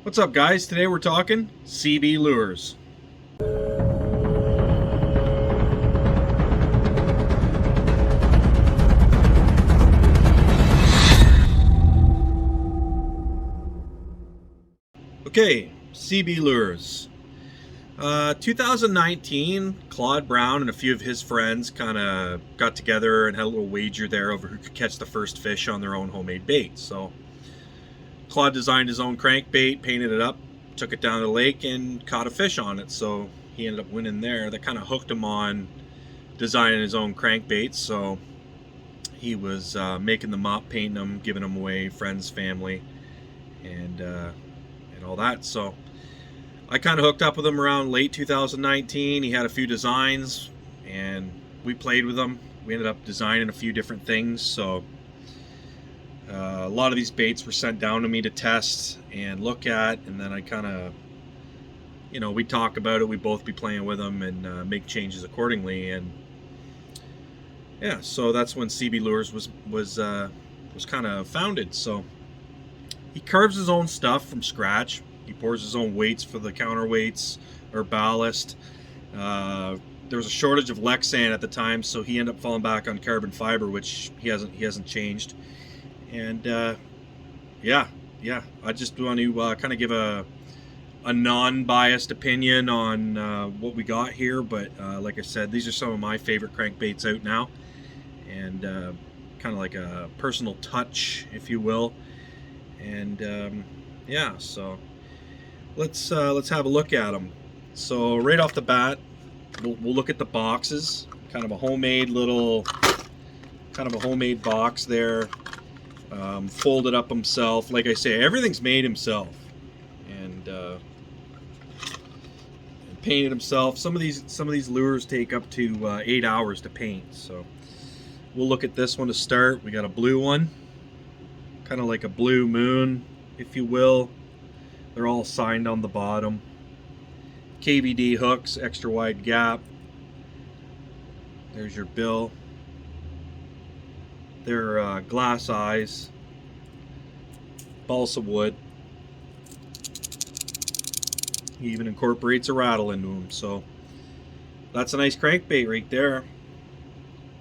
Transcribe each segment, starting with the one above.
What's up, guys? Today we're talking CB lures. Okay, CB lures. 2019, Claude Brown and a few of his friends kind of got together and had a little wager there over who could catch the first fish on their own homemade bait. So Claude designed his own crankbait, painted it up, took it down to the lake, and caught a fish on it. So he ended up winning there. That kind of hooked him on designing his own crankbaits. So he was making them up, painting them, giving them away, friends, family, and all that. So I kind of hooked up with him around late 2019. He had a few designs, and we played with them. We ended up designing a few different things. So a lot of these baits were sent down to me to test and look at, and then I kind of, we'd talk about it. We'd both be playing with them and make changes accordingly. And yeah, so that's when CB Lures was kind of founded. So he carves his own stuff from scratch. He pours his own weights for the counterweights or ballast. There was a shortage of Lexan at the time, so he ended up falling back on carbon fiber, which he hasn't changed. And yeah, I just want to kind of give a non-biased opinion on what we got here. But like I said, these are some of my favorite crankbaits out now, and kind of like a personal touch, if you will. And yeah, so let's have a look at them. So right off the bat, we'll look at the boxes. Kind of a homemade box there. Folded up himself. Like I say, everything's made himself, and painted himself. Some of these lures take up to 8 hours to paint. So we'll look at this one to start. We got a blue one, kind of like a blue moon, if you will. They're all signed on the bottom. KVD hooks, extra wide gap. There's your bill. They're glass eyes, balsa wood. He even incorporates a rattle into them. So that's a nice crankbait right there.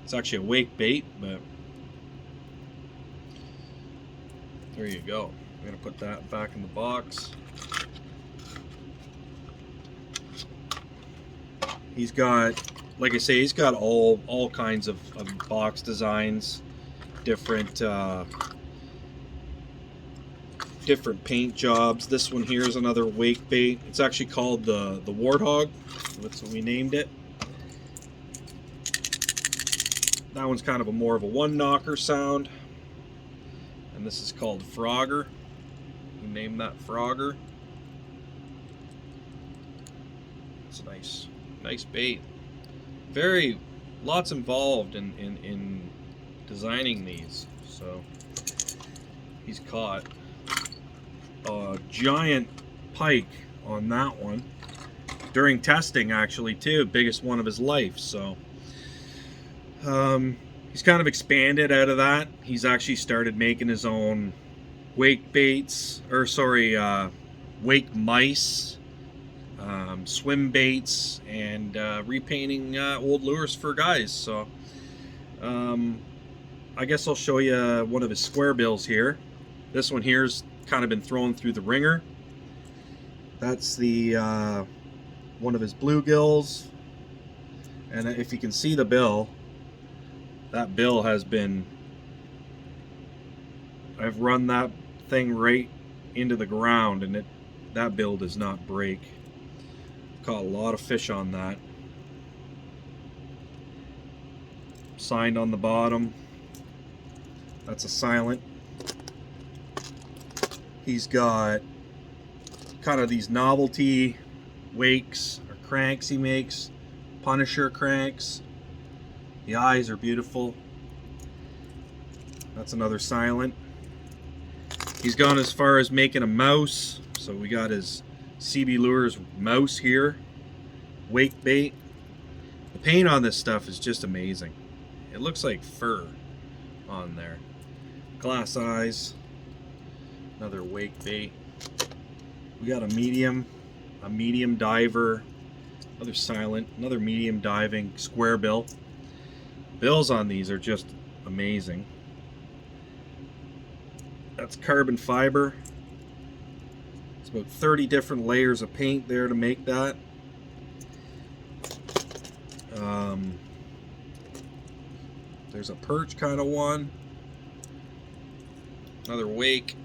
It's actually a wake bait, but there you go. I'm gonna put that back in the box. He's got, like I say, he's got all kinds of box designs, different paint jobs. This one here is another wake bait. It's actually called the Warthog. That's what we named it. That one's kind of more of a one knocker sound, and this is called Frogger. We named that Frogger. It's a nice bait. Lots involved in designing these. So he's caught a giant pike on that one during testing, actually, too. Biggest one of his life. So he's kind of expanded out of that. He's actually started making his own wake baits, or sorry, wake mice, swim baits, and repainting old lures for guys. So I guess I'll show you one of his square bills here. This one here's kind of been thrown through the ringer. That's the one of his bluegills, and if you can see the bill, that bill has been, I've run that thing right into the ground, and that bill does not break. Caught a lot of fish on that. Signed on the bottom. That's a silent. He's got kind of these novelty wakes or cranks he makes. Punisher cranks. The eyes are beautiful. That's another silent. He's gone as far as making a mouse. So we got his CB Lures mouse here. Wake bait. The paint on this stuff is just amazing. It looks like fur on there. Glass eyes. Another wake bait. We got a medium diver, another silent, another medium diving square bill. Bills on these are just amazing. That's carbon fiber. It's about 30 different layers of paint there to make that. There's a perch kind of one. Another wake.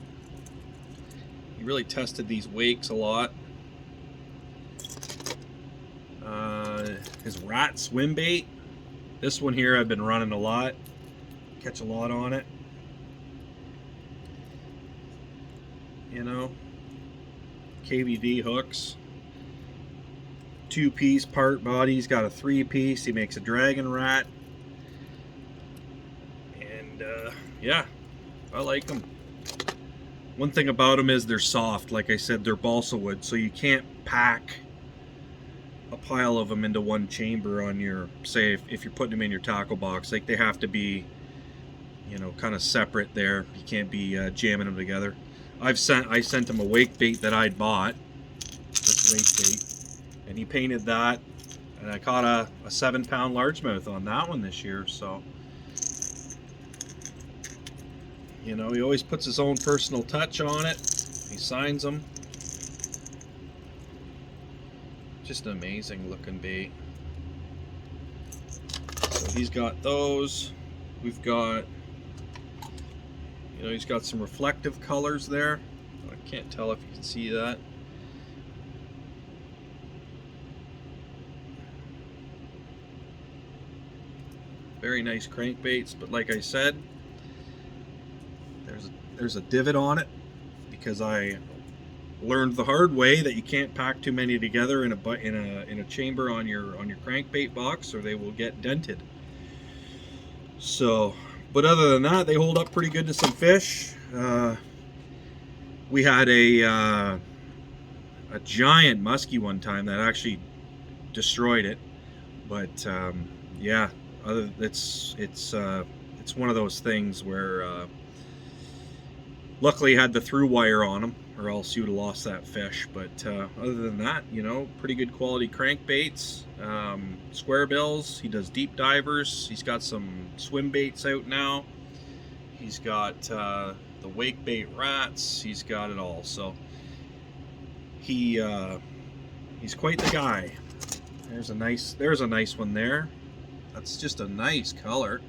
He really tested these wakes a lot. His rat swim bait. This one here I've been running a lot. Catch a lot on it. You know, KVD hooks. 2-piece part body. He's got a 3-piece. He makes a dragon rat. And yeah, I like them. One thing about them is they're soft. Like I said, they're balsa wood, so you can't pack a pile of them into one chamber on your, say, if you're putting them in your tackle box. Like, they have to be, you know, kind of separate there. You can't be jamming them together. I sent him a wake bait that I'd bought. This wake bait, and he painted that, and I caught a 7-pound largemouth on that one this year. So, you know, he always puts his own personal touch on it. He signs them. Just an amazing looking bait. So he's got those. We've got, you know, he's got some reflective colors there. I can't tell if you can see that. Very nice crankbaits, but like I said, there's a divot on it because I learned the hard way that you can't pack too many together in a chamber on your crankbait box, or they will get dented. So, but other than that, they hold up pretty good to some fish. We had a giant muskie one time that actually destroyed it, but yeah, it's one of those things where luckily had the through wire on them, or else you would have lost that fish. But other than that, you know, pretty good quality crankbaits, square bills. He does deep divers. He's got some swim baits out now. He's got the wake bait rats. He's got it all. So he's quite the guy. There's a nice one there. That's just a nice color.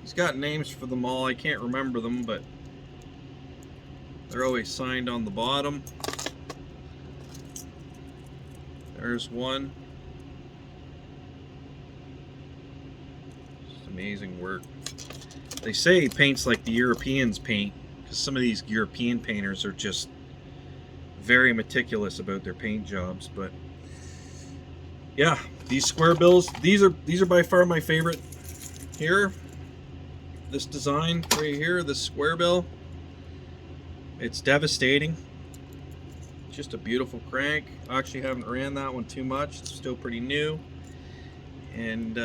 He's got names for them all. I can't remember them, but they're always signed on the bottom. There's one. Just amazing work. They say he paints like the Europeans paint, because some of these European painters are just very meticulous about their paint jobs. But yeah, these square bills, these are by far my favorite here. This design right here, this square bill, it's devastating. It's just a beautiful crank. I actually haven't ran that one too much. It's still pretty new, and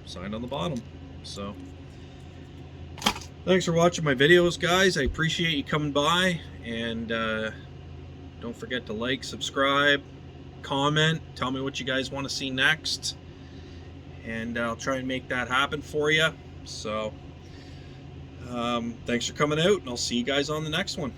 signed on the bottom. So thanks for watching my videos, guys. I appreciate you coming by, and don't forget to like, subscribe, comment, tell me what you guys want to see next, and I'll try and make that happen for you. So thanks for coming out, and I'll see you guys on the next one.